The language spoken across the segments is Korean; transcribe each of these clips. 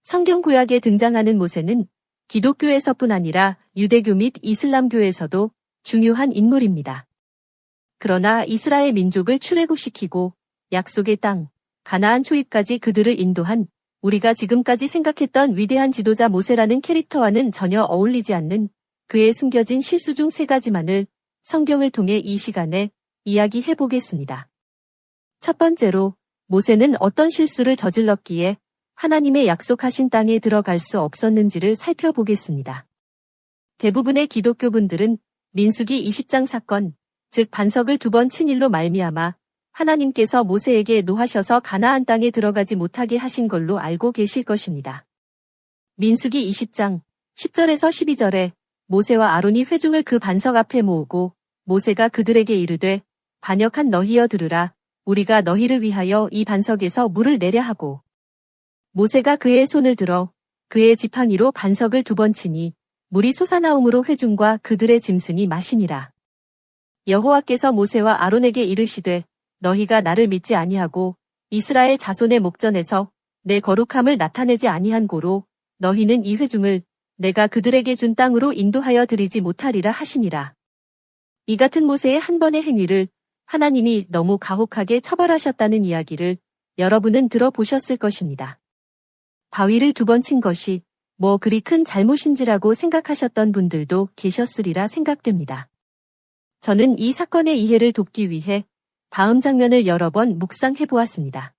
성경 구약에 등장하는 모세는 기독교에서뿐 아니라 유대교 및 이슬람교에서도 중요한 인물입니다. 그러나 이스라엘 민족을 출애굽시키고 약속의 땅, 가나안 초입까지 그들을 인도한 우리가 지금까지 생각했던 위대한 지도자 모세라는 캐릭터와는 전혀 어울리지 않는 그의 숨겨진 실수 중 3가지만을 성경을 통해 이 시간에 이야기해 보겠습니다. 첫 번째로, 모세는 어떤 실수를 저질렀기에 하나님의 약속하신 땅에 들어갈 수 없었는지를 살펴보겠습니다. 대부분의 기독교분들은 민수기 20장 사건, 즉 반석을 2번 친 일로 말미암아 하나님께서 모세에게 노하셔서 가나안 땅에 들어가지 못하게 하신 걸로 알고 계실 것입니다. 민수기 20장 10절에서 12절에 모세와 아론이 회중을 그 반석 앞에 모으고 모세가 그들에게 이르되 반역한 너희여 들으라. 우리가 너희를 위하여 이 반석에서 물을 내려 하고 모세가 그의 손을 들어 그의 지팡이로 반석을 2번 치니 물이 솟아나옴으로 회중과 그들의 짐승이 마시니라. 여호와께서 모세와 아론에게 이르시되 너희가 나를 믿지 아니하고 이스라엘 자손의 목전에서 내 거룩함을 나타내지 아니한 고로 너희는 이 회중을 내가 그들에게 준 땅으로 인도하여 드리지 못하리라 하시니라. 이 같은 모세의 한 번의 행위를 하나님이 너무 가혹하게 처벌하셨다는 이야기를 여러분은 들어보셨을 것입니다. 바위를 2번 친 것이 뭐 그리 큰 잘못인지라고 생각하셨던 분들도 계셨으리라 생각됩니다. 저는 이 사건의 이해를 돕기 위해 다음 장면을 여러 번 묵상해 보았습니다.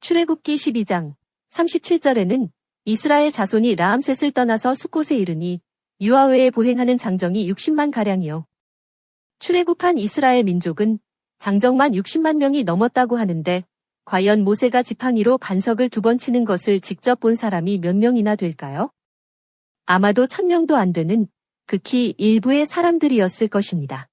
출애굽기 12장 37절에는 이스라엘 자손이 라암셋을 떠나서 숫곳에 이르니 유아외에 보행하는 장정이 60만 가량이요. 출애굽한 이스라엘 민족은 장정만 60만 명이 넘었다고 하는데 과연 모세가 지팡이로 반석을 2번 치는 것을 직접 본 사람이 몇 명이나 될까요? 아마도 1000명도 안 되는 극히 일부의 사람들이었을 것입니다.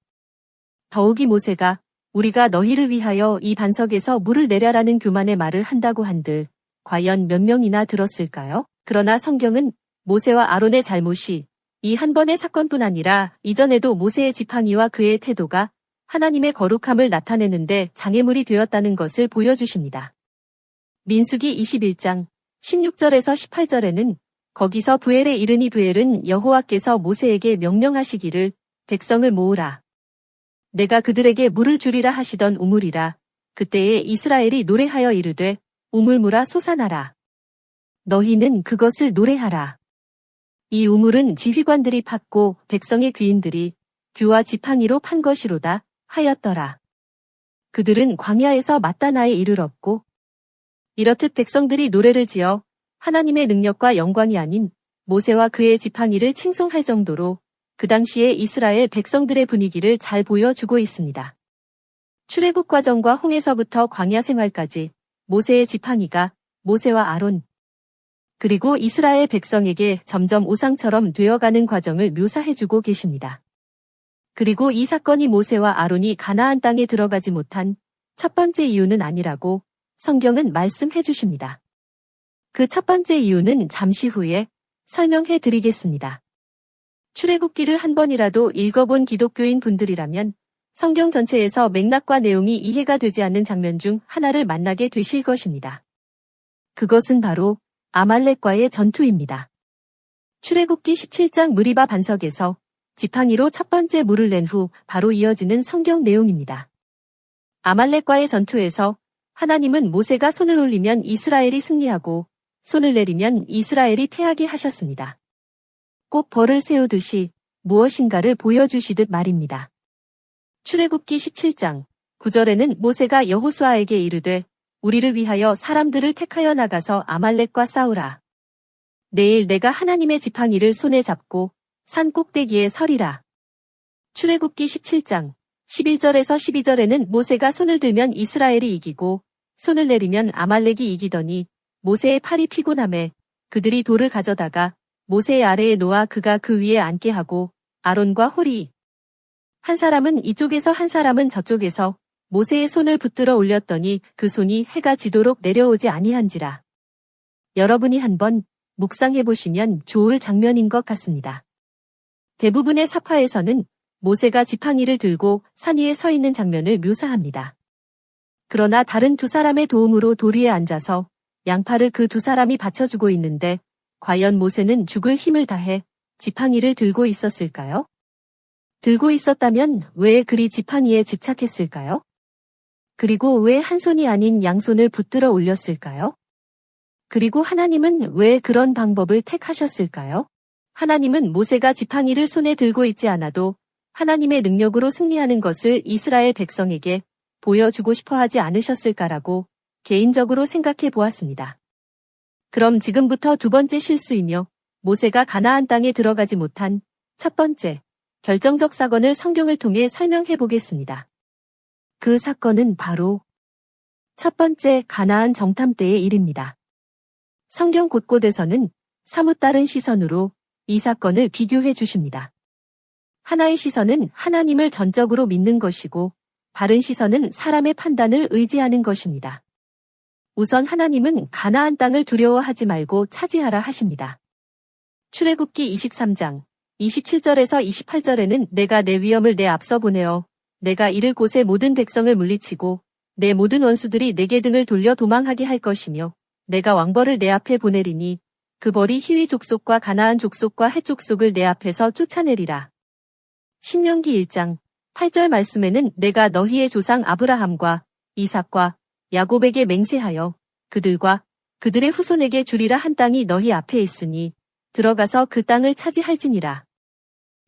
더욱이 모세가 우리가 너희를 위하여 이 반석에서 물을 내려라는 교만의 말을 한다고 한들 과연 몇 명이나 들었을까요? 그러나 성경은 모세와 아론의 잘못이 이 한 번의 사건뿐 아니라 이전에도 모세의 지팡이와 그의 태도가 하나님의 거룩함을 나타내는데 장애물이 되었다는 것을 보여주십니다. 민수기 21장 16절에서 18절에는 거기서 부엘에 이르니 부엘은 여호와께서 모세에게 명령하시기를 백성을 모으라. 내가 그들에게 물을 주리라 하시던 우물이라. 그때에 이스라엘이 노래하여 이르되 우물물아 솟아나라. 너희는 그것을 노래하라. 이 우물은 지휘관들이 팠고 백성의 귀인들이 규와 지팡이로 판 것이로다 하였더라. 그들은 광야에서 마따나에 이르렀고 이렇듯 백성들이 노래를 지어 하나님의 능력과 영광이 아닌 모세와 그의 지팡이를 칭송할 정도로 그 당시에 이스라엘 백성들의 분위기를 잘 보여주고 있습니다. 출애굽 과정과 홍해서부터 광야 생활까지 모세의 지팡이가 모세와 아론 그리고 이스라엘 백성에게 점점 우상처럼 되어가는 과정을 묘사해주고 계십니다. 그리고 이 사건이 모세와 아론이 가나안 땅에 들어가지 못한 첫 번째 이유는 아니라고 성경은 말씀해 주십니다. 그 첫 번째 이유는 잠시 후에 설명해 드리겠습니다. 출애굽기를 한 번이라도 읽어본 기독교인 분들이라면 성경 전체에서 맥락과 내용이 이해가 되지 않는 장면 중 하나를 만나게 되실 것입니다. 그것은 바로 아말렉과의 전투입니다. 출애굽기 17장 무리바 반석에서 지팡이로 첫 번째 물을 낸 후 바로 이어지는 성경 내용입니다. 아말렉과의 전투에서 하나님은 모세가 손을 올리면 이스라엘이 승리하고 손을 내리면 이스라엘이 패하게 하셨습니다. 꼭 벌을 세우듯이 무엇인가를 보여주시듯 말입니다. 출애굽기 17장 9절에는 모세가 여호수아에게 이르되 우리를 위하여 사람들을 택하여 나가서 아말렉과 싸우라. 내일 내가 하나님의 지팡이를 손에 잡고 산 꼭대기에 서리라. 출애굽기 17장 11절에서 12절에는 모세가 손을 들면 이스라엘이 이기고 손을 내리면 아말렉이 이기더니 모세의 팔이 피곤함에 그들이 돌을 가져다가 모세의 아래에 놓아 그가 그 위에 앉게 하고 아론과 홀이 한 사람은 이쪽에서 한 사람은 저쪽에서 모세의 손을 붙들어 올렸더니 그 손이 해가 지도록 내려오지 아니한지라. 여러분이 한번 묵상해 보시면 좋을 장면인 것 같습니다. 대부분의 사파에서는 모세가 지팡이를 들고 산 위에 서 있는 장면을 묘사합니다. 그러나 다른 두 사람의 도움으로 돌 위에 앉아서 양팔을 그 두 사람이 받쳐주고 있는데 과연 모세는 죽을 힘을 다해 지팡이를 들고 있었을까요? 들고 있었다면 왜 그리 지팡이에 집착했을까요? 그리고 왜 한 손이 아닌 양손을 붙들어 올렸을까요? 그리고 하나님은 왜 그런 방법을 택하셨을까요? 하나님은 모세가 지팡이를 손에 들고 있지 않아도 하나님의 능력으로 승리하는 것을 이스라엘 백성에게 보여주고 싶어 하지 않으셨을까라고 개인적으로 생각해 보았습니다. 그럼 지금부터 두 번째 실수이며 모세가 가나안 땅에 들어가지 못한 첫 번째 결정적 사건을 성경을 통해 설명해 보겠습니다. 그 사건은 바로 첫 번째 가나안 정탐 때의 일입니다. 성경 곳곳에서는 사뭇 다른 시선으로 이 사건을 비교해 주십니다. 하나의 시선은 하나님을 전적으로 믿는 것이고 다른 시선은 사람의 판단을 의지하는 것입니다. 우선 하나님은 가나안 땅을 두려워하지 말고 차지하라 하십니다. 출애굽기 23장 27절에서 28절에는 내가 내 위엄을 내 앞서 보내어 내가 이를 곳의 모든 백성을 물리치고 내 모든 원수들이 내게 등을 돌려 도망하게 할 것이며 내가 왕벌을 내 앞에 보내리니 그 벌이 히위 족속과 가나안 족속과 헷 족속을 내 앞에서 쫓아내리라. 신명기 1장 8절 말씀에는 내가 너희의 조상 아브라함과 이삭과 야곱에게 맹세하여 그들과 그들의 후손에게 주리라 한 땅이 너희 앞에 있으니 들어가서 그 땅을 차지할지니라.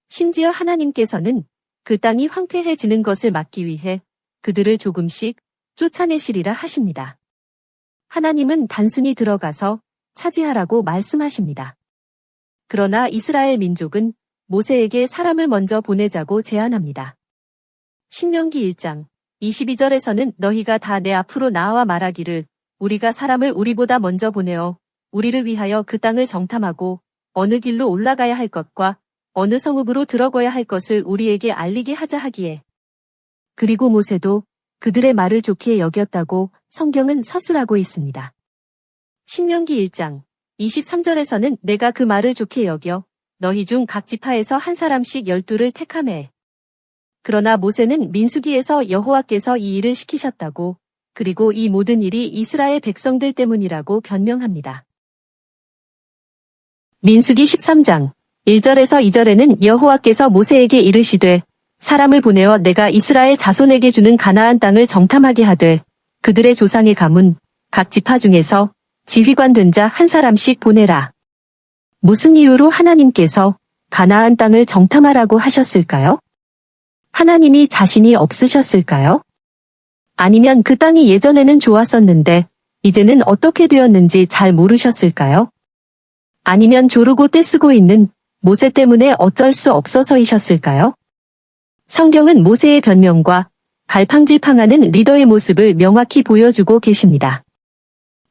심지어 하나님께서는 그 땅이 황폐해지는 것을 막기 위해 그들을 조금씩 쫓아내시리라 하십니다. 하나님은 단순히 들어가서 차지하라고 말씀하십니다. 그러나 이스라엘 민족은 모세에게 사람을 먼저 보내자고 제안합니다. 신명기 1장 22절에서는 너희가 다 내 앞으로 나와 말하기를 우리가 사람을 우리보다 먼저 보내어 우리를 위하여 그 땅을 정탐하고 어느 길로 올라가야 할 것과 어느 성읍으로 들어가야 할 것을 우리에게 알리게 하자 하기에 그리고 모세도 그들의 말을 좋게 여겼다고 성경은 서술하고 있습니다. 신명기 1장 23절에서는 내가 그 말을 좋게 여겨 너희 중 각 지파에서 한 사람씩 12를 택하매 그러나 모세는 민수기에서 여호와께서 이 일을 시키셨다고 그리고 이 모든 일이 이스라엘 백성들 때문이라고 변명합니다. 민수기 13장 1절에서 2절에는 여호와께서 모세에게 이르시되 사람을 보내어 내가 이스라엘 자손에게 주는 가나안 땅을 정탐하게 하되 그들의 조상의 가문 각 지파 중에서 지휘관 된 자 한 사람씩 보내라. 무슨 이유로 하나님께서 가나안 땅을 정탐하라고 하셨을까요? 하나님이 자신이 없으셨을까요? 아니면 그 땅이 예전에는 좋았었는데 이제는 어떻게 되었는지 잘 모르셨을까요? 아니면 조르고 떼쓰고 있는 모세 때문에 어쩔 수 없어서이셨을까요? 성경은 모세의 변명과 갈팡질팡하는 리더의 모습을 명확히 보여주고 계십니다.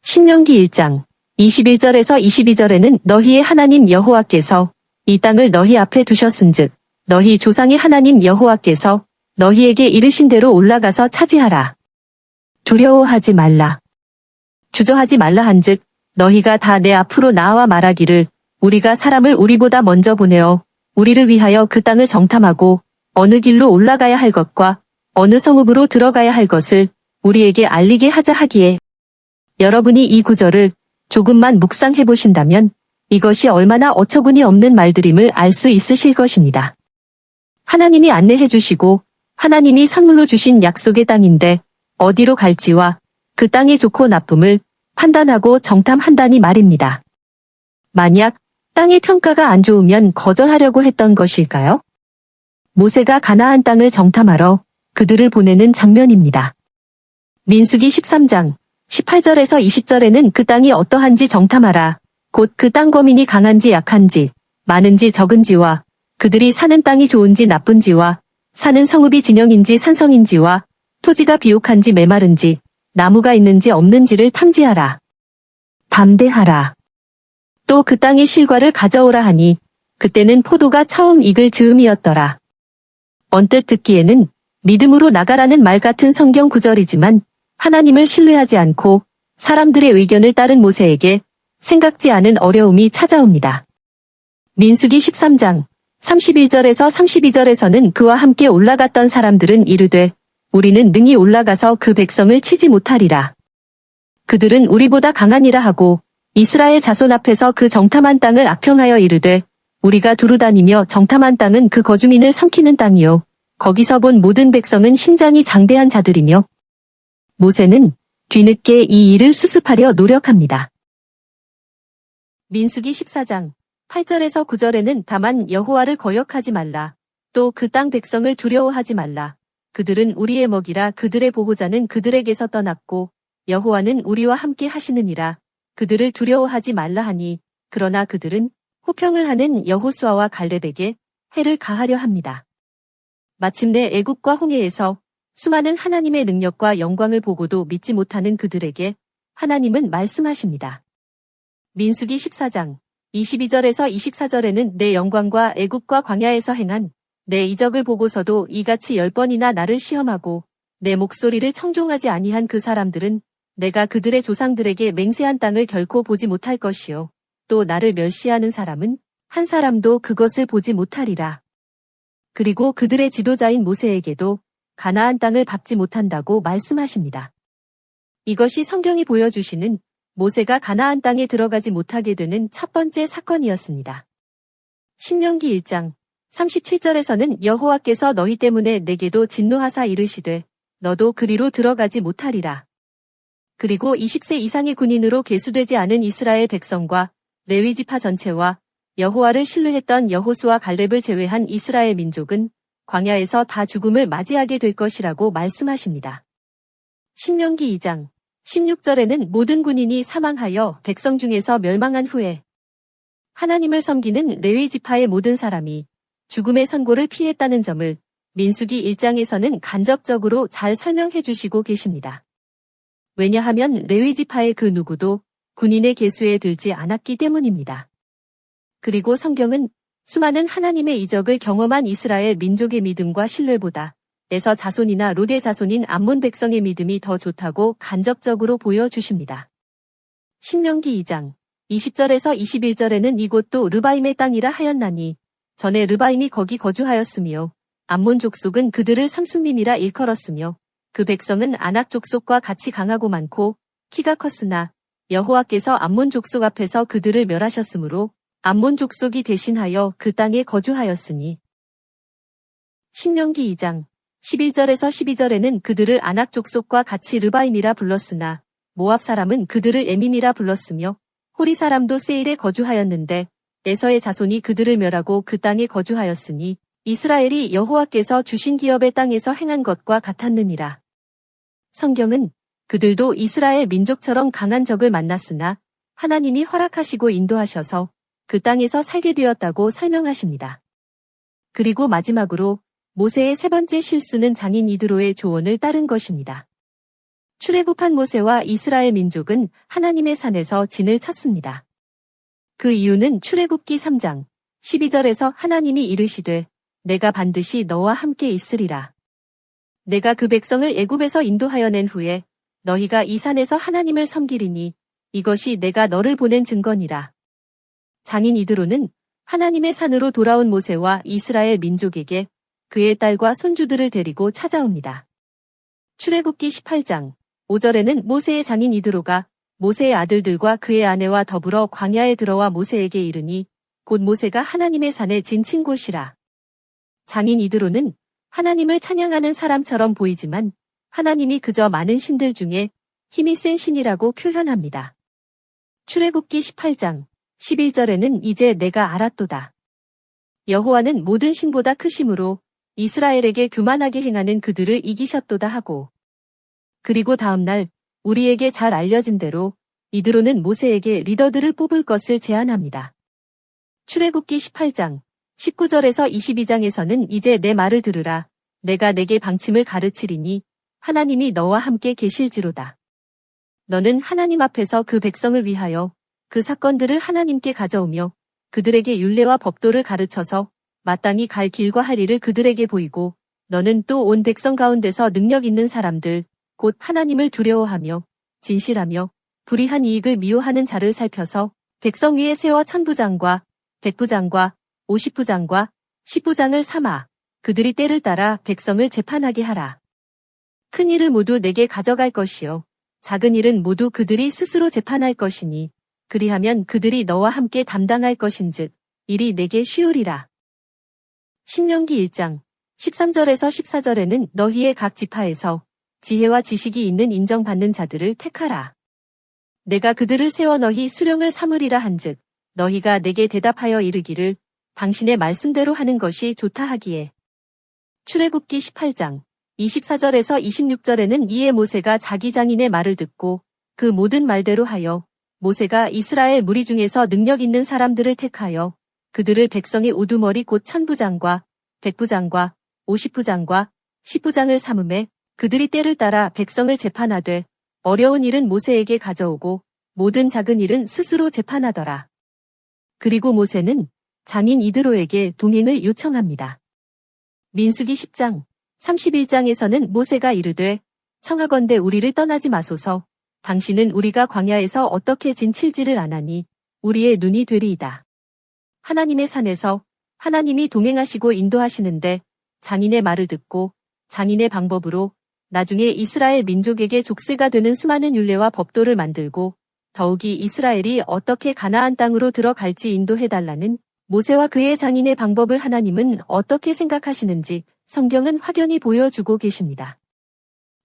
신명기 1장 21절에서 22절에는 너희의 하나님 여호와께서 이 땅을 너희 앞에 두셨은즉 너희 조상의 하나님 여호와께서 너희에게 이르신 대로 올라가서 차지하라. 두려워하지 말라. 주저하지 말라 한즉 너희가 다 내 앞으로 나와 말하기를 우리가 사람을 우리보다 먼저 보내어 우리를 위하여 그 땅을 정탐하고 어느 길로 올라가야 할 것과 어느 성읍으로 들어가야 할 것을 우리에게 알리게 하자 하기에 여러분이 이 구절을 조금만 묵상해 보신다면 이것이 얼마나 어처구니 없는 말들임을 알 수 있으실 것입니다. 하나님이 안내해 주시고 하나님이 선물로 주신 약속의 땅인데 어디로 갈지와 그 땅의 좋고 나쁨을 판단하고 정탐한다니 말입니다. 만약 땅의 평가가 안 좋으면 거절하려고 했던 것일까요? 모세가 가나안 땅을 정탐하러 그들을 보내는 장면입니다. 민수기 13장 18절에서 20절에는 그 땅이 어떠한지 정탐하라. 곧 그 땅 거민이 강한지 약한지 많은지 적은지와 그들이 사는 땅이 좋은지 나쁜지와 사는 성읍이 진영인지 산성인지와 토지가 비옥한지 메마른지 나무가 있는지 없는지를 탐지하라. 담대하라. 또 그 땅의 실과를 가져오라 하니 그때는 포도가 처음 익을 즈음이었더라. 언뜻 듣기에는 믿음으로 나가라는 말 같은 성경 구절이지만 하나님을 신뢰하지 않고 사람들의 의견을 따른 모세에게 생각지 않은 어려움이 찾아옵니다. 민수기 13장 31절에서 32절에서는 그와 함께 올라갔던 사람들은 이르되 우리는 능히 올라가서 그 백성을 치지 못하리라. 그들은 우리보다 강하니라 하고 이스라엘 자손 앞에서 그 정탐한 땅을 악평하여 이르되 우리가 두루 다니며 정탐한 땅은 그 거주민을 삼키는 땅이요 거기서 본 모든 백성은 신장이 장대한 자들이며 모세는 뒤늦게 이 일을 수습하려 노력합니다. 민수기 14장 8절에서 9절에는 다만 여호와를 거역하지 말라. 또 그 땅 백성을 두려워하지 말라. 그들은 우리의 먹이라 그들의 보호자는 그들에게서 떠났고 여호와는 우리와 함께 하시느니라. 그들을 두려워하지 말라 하니 그러나 그들은 호평을 하는 여호수아와 갈렙에게 해를 가하려 합니다. 마침내 애굽과 홍해에서 수많은 하나님의 능력과 영광을 보고도 믿지 못하는 그들에게 하나님은 말씀하십니다. 민수기 14장 22절에서 24절에는 내 영광과 애굽과 광야에서 행한 내 이적을 보고서도 이같이 10번이나 나를 시험하고 내 목소리를 청종하지 아니한 그 사람들은 내가 그들의 조상들에게 맹세한 땅을 결코 보지 못할 것이요. 또 나를 멸시하는 사람은 한 사람도 그것을 보지 못하리라. 그리고 그들의 지도자인 모세에게도 가나안 땅을 밟지 못한다고 말씀하십니다. 이것이 성경이 보여주시는 모세가 가나안 땅에 들어가지 못하게 되는 첫 번째 사건이었습니다. 신명기 1장 37절에서는 여호와께서 너희 때문에 내게도 진노하사 이르시되 너도 그리로 들어가지 못하리라. 그리고 20세 이상의 군인으로 계수되지 않은 이스라엘 백성과 레위 지파 전체와 여호와를 신뢰했던 여호수아 갈렙을 제외한 이스라엘 민족은 광야에서 다 죽음을 맞이하게 될 것이라고 말씀하십니다. 신명기 2장 16절에는 모든 군인이 사망하여 백성 중에서 멸망한 후에 하나님을 섬기는 레위 지파의 모든 사람이 죽음의 선고를 피했다는 점을 민수기 1장에서는 간접적으로 잘 설명해 주시고 계십니다. 왜냐하면 레위 지파의 그 누구도 군인의 계수에 들지 않았기 때문입니다. 그리고 성경은 수많은 하나님의 이적을 경험한 이스라엘 민족의 믿음과 신뢰보다 에서 자손이나 롯의 자손인 암몬 백성의 믿음이 더 좋다고 간접적으로 보여주십니다. 신명기 2장 20절에서 21절에는 이곳도 르바임의 땅이라 하였나니 전에 르바임이 거기 거주하였으며 암몬 족속은 그들을 삼순밈이라 일컬었으며 그 백성은 아낙 족속과 같이 강하고 많고 키가 컸으나 여호와께서 암몬 족속 앞에서 그들을 멸하셨으므로 암몬 족속이 대신하여 그 땅에 거주하였으니 신명기 2장 11절에서 12절에는 그들을 아낙 족속과 같이 르바임이라 불렀으나 모압 사람은 그들을 에밈이라 불렀으며 호리 사람도 세일에 거주하였는데 에서의 자손이 그들을 멸하고 그 땅에 거주하였으니 이스라엘이 여호와께서 주신 기업의 땅에서 행한 것과 같았느니라. 성경은 그들도 이스라엘 민족처럼 강한 적을 만났으나 하나님이 허락하시고 인도하셔서 그 땅에서 살게 되었다고 설명하십니다. 그리고 마지막으로 모세의 세 번째 실수는 장인 이드로의 조언을 따른 것입니다. 출애굽한 모세와 이스라엘 민족은 하나님의 산에서 진을 쳤습니다. 그 이유는 출애굽기 3장 12절에서 하나님이 이르시되 내가 반드시 너와 함께 있으리라. 내가 그 백성을 애굽에서 인도하여 낸 후에 너희가 이 산에서 하나님을 섬기리니 이것이 내가 너를 보낸 증거니라. 장인 이드로는 하나님의 산으로 돌아온 모세와 이스라엘 민족에게 그의 딸과 손주들을 데리고 찾아옵니다. 출애굽기 18장 5절에는 모세의 장인 이드로가 모세의 아들들과 그의 아내와 더불어 광야에 들어와 모세에게 이르니 곧 모세가 하나님의 산에 진친 곳이라. 장인 이드로는 하나님을 찬양하는 사람처럼 보이지만 하나님이 그저 많은 신들 중에 힘이 센 신이라고 표현합니다. 출애굽기 18장 11절에는 이제 내가 알았도다. 여호와는 모든 신보다 크심으로 이스라엘에게 교만하게 행하는 그들을 이기셨도다 하고 그리고 다음날 우리에게 잘 알려진 대로 이드로는 모세에게 리더들을 뽑을 것을 제안합니다. 출애굽기 18장 19절에서 22장에서는 이제 내 말을 들으라. 내가 내게 방침을 가르치리니 하나님이 너와 함께 계실지로다. 너는 하나님 앞에서 그 백성을 위하여 그 사건들을 하나님께 가져오며 그들에게 율례와 법도를 가르쳐서 마땅히 갈 길과 할 일을 그들에게 보이고 너는 또 온 백성 가운데서 능력 있는 사람들 곧 하나님을 두려워하며 진실하며 불의한 이익을 미워하는 자를 살펴서 백성 위에 세워 천부장과 백부장과 50부장과 10부장을 삼아 그들이 때를 따라 백성을 재판하게 하라. 큰 일을 모두 내게 가져갈 것이요 작은 일은 모두 그들이 스스로 재판할 것이니 그리하면 그들이 너와 함께 담당할 것인즉 일이 내게 쉬우리라. 신명기 1장 13절에서 14절에는 너희의 각 지파에서 지혜와 지식이 있는 인정받는 자들을 택하라. 내가 그들을 세워 너희 수령을 삼으리라 한즉 너희가 내게 대답하여 이르기를 당신의 말씀대로 하는 것이 좋다 하기에. 출애굽기 18장 24절에서 26절에는 이에 모세가 자기 장인의 말을 듣고 그 모든 말대로 하여 모세가 이스라엘 무리 중에서 능력 있는 사람들을 택하여 그들을 백성의 우두머리 곧 천부장과 백부장과 50부장과 10부장을 삼음에 그들이 때를 따라 백성을 재판하되 어려운 일은 모세에게 가져오고 모든 작은 일은 스스로 재판하더라. 그리고 모세는 장인 이드로에게 동행을 요청합니다. 민수기 10장 31장에서는 모세가 이르되 청하건대 우리를 떠나지 마소서. 당신은 우리가 광야에서 어떻게 진칠지를 아나니 우리의 눈이 되리이다. 하나님의 산에서 하나님이 동행하시고 인도하시는데 장인의 말을 듣고 장인의 방법으로 나중에 이스라엘 민족에게 족쇄가 되는 수많은 율례와 법도를 만들고 더욱이 이스라엘이 어떻게 가나안 땅으로 들어갈지 인도해달라는 모세와 그의 장인의 방법을 하나님은 어떻게 생각하시는지 성경은 확연히 보여주고 계십니다.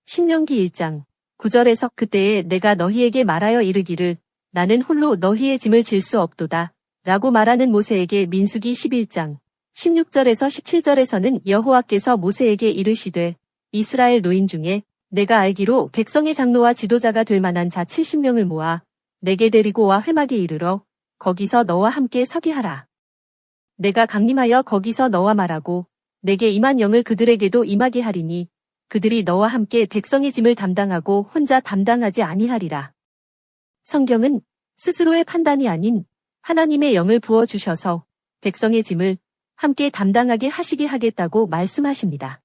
신명기 1장 9절에서 그때에 내가 너희에게 말하여 이르기를 나는 홀로 너희의 짐을 질 수 없도다 라고 말하는 모세에게 민수기 11장 16절에서 17절에서는 여호와께서 모세에게 이르시되 이스라엘 노인 중에 내가 알기로 백성의 장로와 지도자가 될 만한 자 70명을 모아 내게 데리고 와 회막에 이르러 거기서 너와 함께 서게 하라. 내가 강림하여 거기서 너와 말하고 내게 임한 영을 그들에게도 임하게 하리니 그들이 너와 함께 백성의 짐을 담당하고 혼자 담당하지 아니하리라. 성경은 스스로의 판단이 아닌 하나님의 영을 부어주셔서 백성의 짐을 함께 담당하게 하시게 하겠다고 말씀하십니다.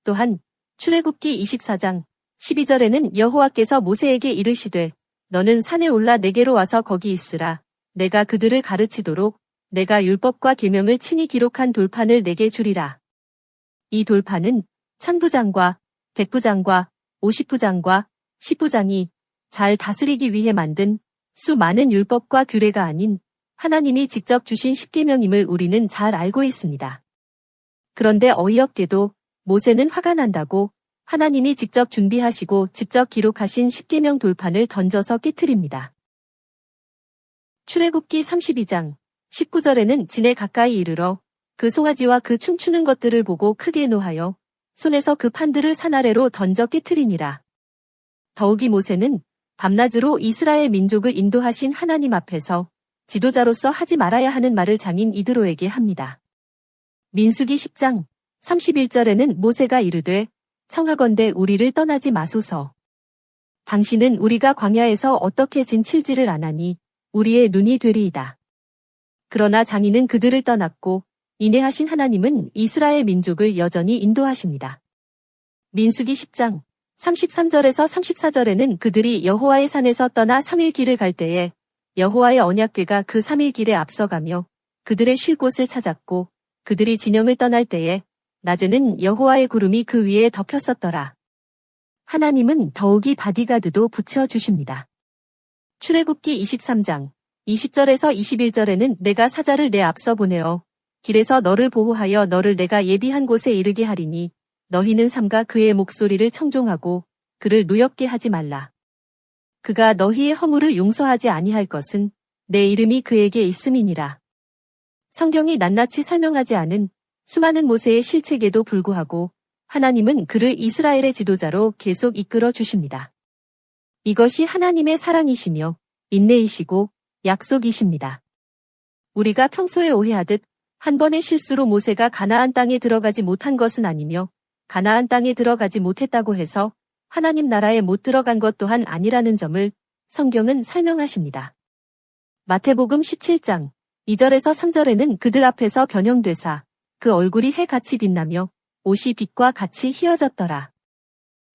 또한 출애굽기 24장 12절에는 여호와께서 모세에게 이르시되 너는 산에 올라 내게로 와서 거기 있으라. 내가 그들을 가르치도록 내가 율법과 계명을 친히 기록한 돌판을 내게 주리라. 이 돌판은 천부장과 백부장과 50부장과 10부장이 잘 다스리기 위해 만든 수많은 율법과 규례가 아닌 하나님이 직접 주신 십계명임을 우리는 잘 알고 있습니다. 그런데 어이없게도 모세는 화가 난다고 하나님이 직접 준비하시고 직접 기록하신 십계명 돌판을 던져서 깨트립니다. 출애굽기 32장 19절에는 진에 가까이 이르러 그 송아지와 그 춤추는 것들을 보고 크게 노하여 손에서 그 판들을 산 아래로 던져 깨트리니라. 더욱이 모세는 밤낮으로 이스라엘 민족을 인도하신 하나님 앞에서 지도자로서 하지 말아야 하는 말을 장인 이드로에게 합니다. 민수기 10장 31절에는 모세가 이르되 청하건대 우리를 떠나지 마소서. 당신은 우리가 광야에서 어떻게 진칠지를 아나니 우리의 눈이 되리이다. 그러나 장인은 그들을 떠났고 인내하신 하나님은 이스라엘 민족을 여전히 인도하십니다. 민수기 10장 33절에서 34절에는 그들이 여호와의 산에서 떠나 3일 길을 갈 때에 여호와의 언약궤가 그 3일 길에 앞서가며 그들의 쉴 곳을 찾았고 그들이 진영을 떠날 때에 낮에는 여호와의 구름이 그 위에 덮였었더라. 하나님은 더욱이 바디가드도 붙여주십니다. 출애굽기 23장 20절에서 21절에는 내가 사자를 내 앞서 보내어 길에서 너를 보호하여 너를 내가 예비한 곳에 이르게 하리니 너희는 삼가 그의 목소리를 청종하고 그를 노엽게 하지 말라. 그가 너희의 허물을 용서하지 아니할 것은 내 이름이 그에게 있음이니라. 성경이 낱낱이 설명하지 않은 수많은 모세의 실책에도 불구하고 하나님은 그를 이스라엘의 지도자로 계속 이끌어 주십니다. 이것이 하나님의 사랑이시며 인내이시고 약속이십니다. 우리가 평소에 오해하듯 한 번의 실수로 모세가 가나안 땅에 들어가지 못한 것은 아니며 가나안 땅에 들어가지 못했다고 해서 하나님 나라에 못 들어간 것 또한 아니라는 점을 성경은 설명하십니다. 마태복음 17장 2절에서 3절에는 그들 앞에서 변형되사 그 얼굴이 해같이 빛나며 옷이 빛과 같이 희어졌더라.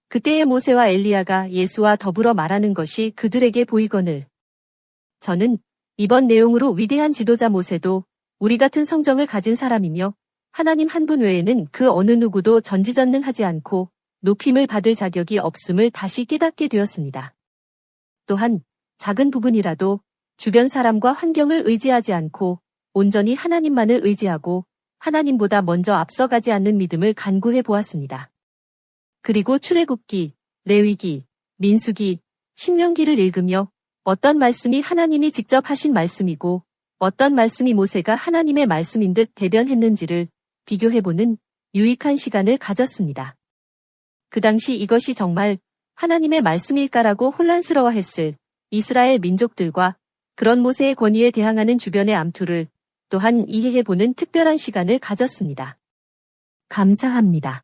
그때의 모세와 엘리야가 예수와 더불어 말하는 것이 그들에게 보이거늘. 저는 이번 내용으로 위대한 지도자 모세도 우리 같은 성정을 가진 사람이며 하나님 한 분 외에는 그 어느 누구도 전지전능하지 않고 높임을 받을 자격이 없음을 다시 깨닫게 되었습니다. 또한 작은 부분이라도 주변 사람과 환경을 의지하지 않고 온전히 하나님만을 의지하고 하나님보다 먼저 앞서가지 않는 믿음을 간구해 보았습니다. 그리고 출애굽기, 레위기, 민수기, 신명기를 읽으며 어떤 말씀이 하나님이 직접 하신 말씀이고 어떤 말씀이 모세가 하나님의 말씀인 듯 대변했는지를 비교해보는 유익한 시간을 가졌습니다. 그 당시 이것이 정말 하나님의 말씀일까라고 혼란스러워했을 이스라엘 민족들과 그런 모세의 권위에 대항하는 주변의 암투를 또한 이해해보는 특별한 시간을 가졌습니다. 감사합니다.